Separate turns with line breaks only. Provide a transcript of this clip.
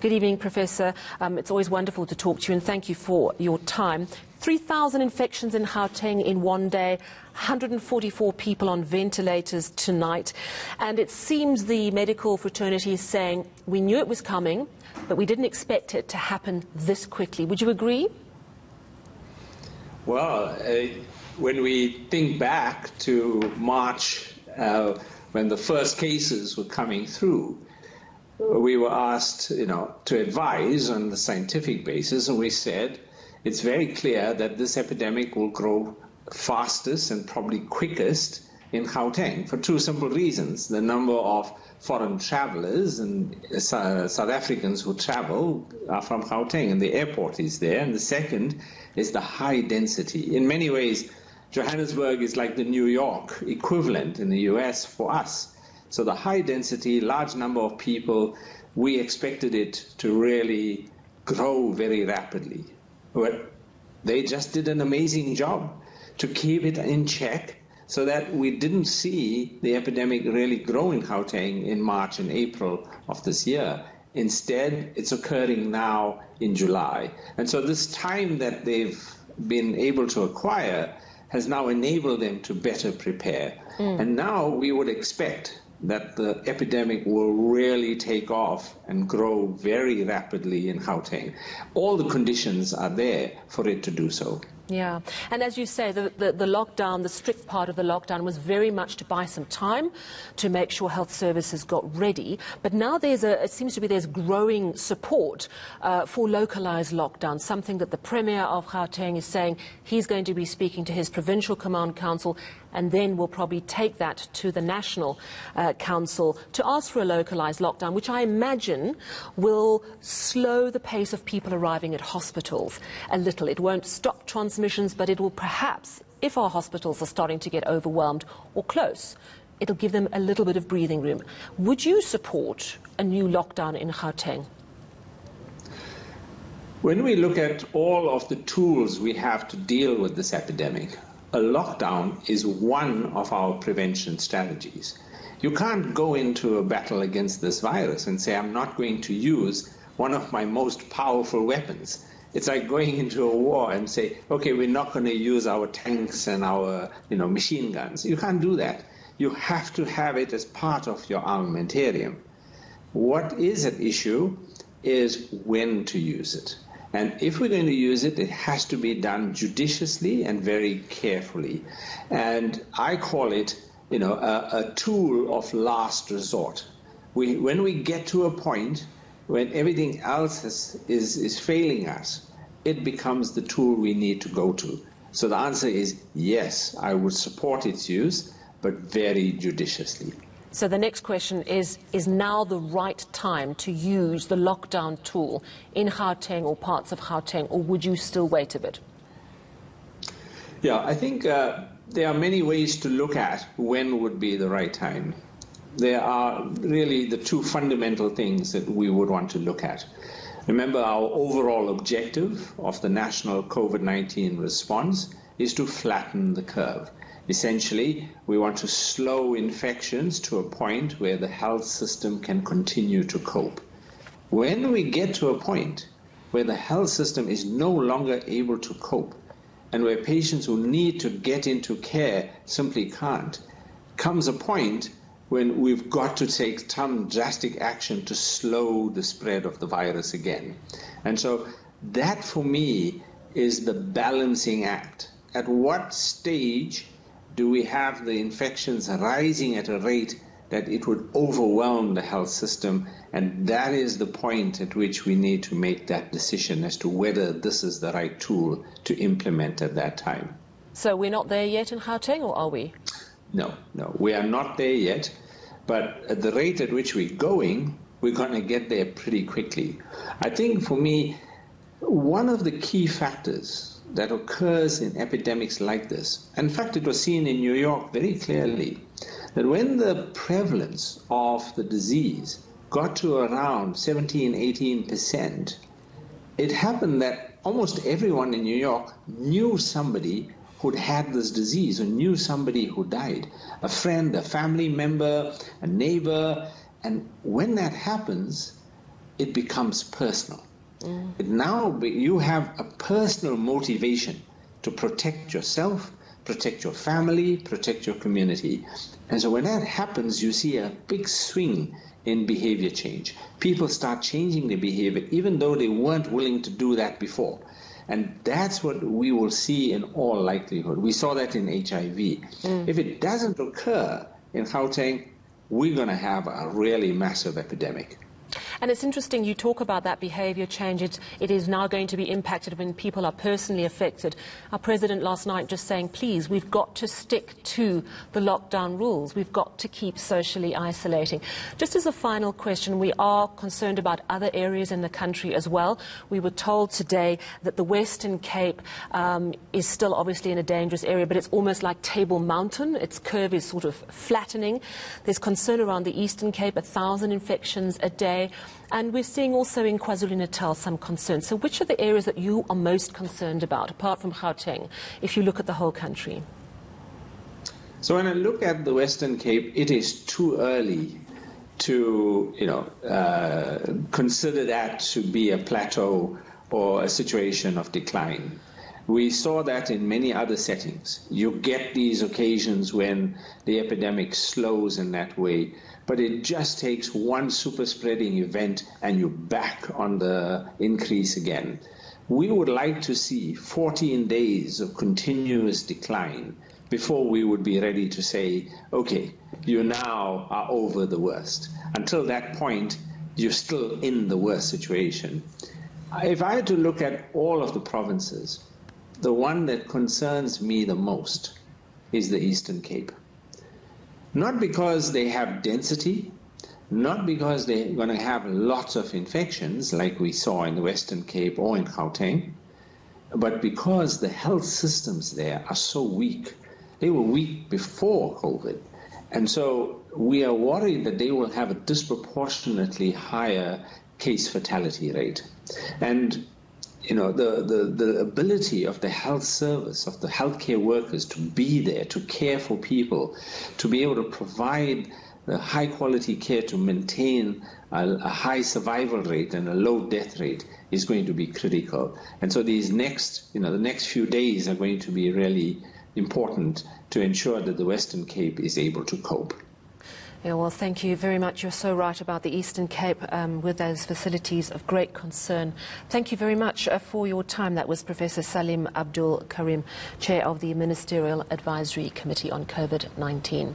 Good evening, Professor. It's always wonderful to talk to you, and thank you for your time. 3,000 infections in Gauteng in one day, 144 people on ventilators tonight. And it seems the medical fraternity is saying we knew it was coming, but we didn't expect it to happen this quickly. Would you agree?
Well, when we think back to March, when the first cases were coming through, we were asked, to advise on the scientific basis, and we said it's very clear that this epidemic will grow fastest and probably quickest in Gauteng for two simple reasons. The number of foreign travelers and South Africans who travel are from Gauteng, and the airport is there. And the second is the high density. In many ways, Johannesburg is like the New York equivalent in the US for us. So the high density, large number of people, we expected it to really grow very rapidly. But they just did an amazing job to keep it in check so that we didn't see the epidemic really grow in Gauteng in March and April of this year. Instead, it's occurring now in July. And so this time that they've been able to acquire has now enabled them to better prepare. And now we would expect that the epidemic will really take off and grow very rapidly in Gauteng. All the conditions are there for it to do so.
Yeah, and as you say, the lockdown, the strict part of the lockdown was very much to buy some time to make sure health services got ready. But now it seems to be there's growing support for localized lockdown, something that the Premier of Gauteng is saying he's going to be speaking to his Provincial Command Council, and then we'll probably take that to the National Council to ask for a localized lockdown, which I imagine will slow the pace of people arriving at hospitals a little. It won't stop transmissions, but it will perhaps, if our hospitals are starting to get overwhelmed or close, it'll give them a little bit of breathing room. Would you support a new lockdown in Gauteng?
When we look at all of the tools we have to deal with this epidemic, a lockdown is one of our prevention strategies. You can't go into a battle against this virus and say, I'm not going to use one of my most powerful weapons. It's like going into a war and say, okay, we're not going to use our tanks and our machine guns. You can't do that. You have to have it as part of your armamentarium. What is at issue is when to use it. And if we're going to use it, it has to be done judiciously and very carefully. And I call it, a tool of last resort. When we get to a point when everything else is failing us, it becomes the tool we need to go to. So the answer is yes, I would support its use, but very judiciously.
So the next question is now the right time to use the lockdown tool in Gauteng or parts of Gauteng, or would you still wait a bit?
Yeah, I think there are many ways to look at when would be the right time. There are really the two fundamental things that we would want to look at. Remember, our overall objective of the national COVID-19 response is to flatten the curve. Essentially, we want to slow infections to a point where the health system can continue to cope. When we get to a point where the health system is no longer able to cope, and where patients who need to get into care simply can't, comes a point when we've got to take some drastic action to slow the spread of the virus again. And so that, for me, is the balancing act. At what stage do we have the infections rising at a rate that it would overwhelm the health system? And that is the point at which we need to make that decision as to whether this is the right tool to implement at that time.
So we're not there yet in Gauteng, or are we?
No, we are not there yet. But at the rate at which we're going, we're going to get there pretty quickly. I think, for me, one of the key factors that occurs in epidemics like this, in fact, it was seen in New York very clearly, that when the prevalence of the disease got to around 17–18%, it happened that almost everyone in New York knew somebody who'd had this disease or knew somebody who died, a friend, a family member, a neighbor. And when that happens, it becomes personal. Now you have a personal motivation to protect yourself, protect your family, protect your community. And so when that happens, you see a big swing in behavior change. People start changing their behavior even though they weren't willing to do that before. And that's what we will see in all likelihood. We saw that in HIV. If it doesn't occur in Gauteng, we're going to have a really massive epidemic.
And it's interesting you talk about that behaviour change. It is now going to be impacted when people are personally affected. Our President last night just saying, please, we've got to stick to the lockdown rules. We've got to keep socially isolating. Just as a final question, we are concerned about other areas in the country as well. We were told today that the Western Cape is still obviously in a dangerous area, but it's almost like Table Mountain. Its curve is sort of flattening. There's concern around the Eastern Cape, 1,000 infections a day. And we're seeing also in KwaZulu-Natal some concerns. So which are the areas that you are most concerned about, apart from Gauteng, if you look at the whole country?
So when I look at the Western Cape, it is too early to consider that to be a plateau or a situation of decline. We saw that in many other settings. You get these occasions when the epidemic slows in that way, but it just takes one super spreading event and you're back on the increase again. We would like to see 14 days of continuous decline before we would be ready to say, okay, you now are over the worst. Until that point, you're still in the worst situation. If I had to look at all of the provinces, the one that concerns me the most is the Eastern Cape. Not because they have density, not because they're going to have lots of infections like we saw in the Western Cape or in Gauteng, but because the health systems there are so weak. They were weak before COVID. And so we are worried that they will have a disproportionately higher case fatality rate. And the ability of the health service, of the healthcare workers to be there, to care for people, to be able to provide the high quality care to maintain a high survival rate and a low death rate is going to be critical. And so the next few days are going to be really important to ensure that the Western Cape is able to cope.
Yeah, well, thank you very much. You're so right about the Eastern Cape with those facilities of great concern. Thank you very much for your time. That was Professor Salim Abdool Karim, Chair of the Ministerial Advisory Committee on COVID-19.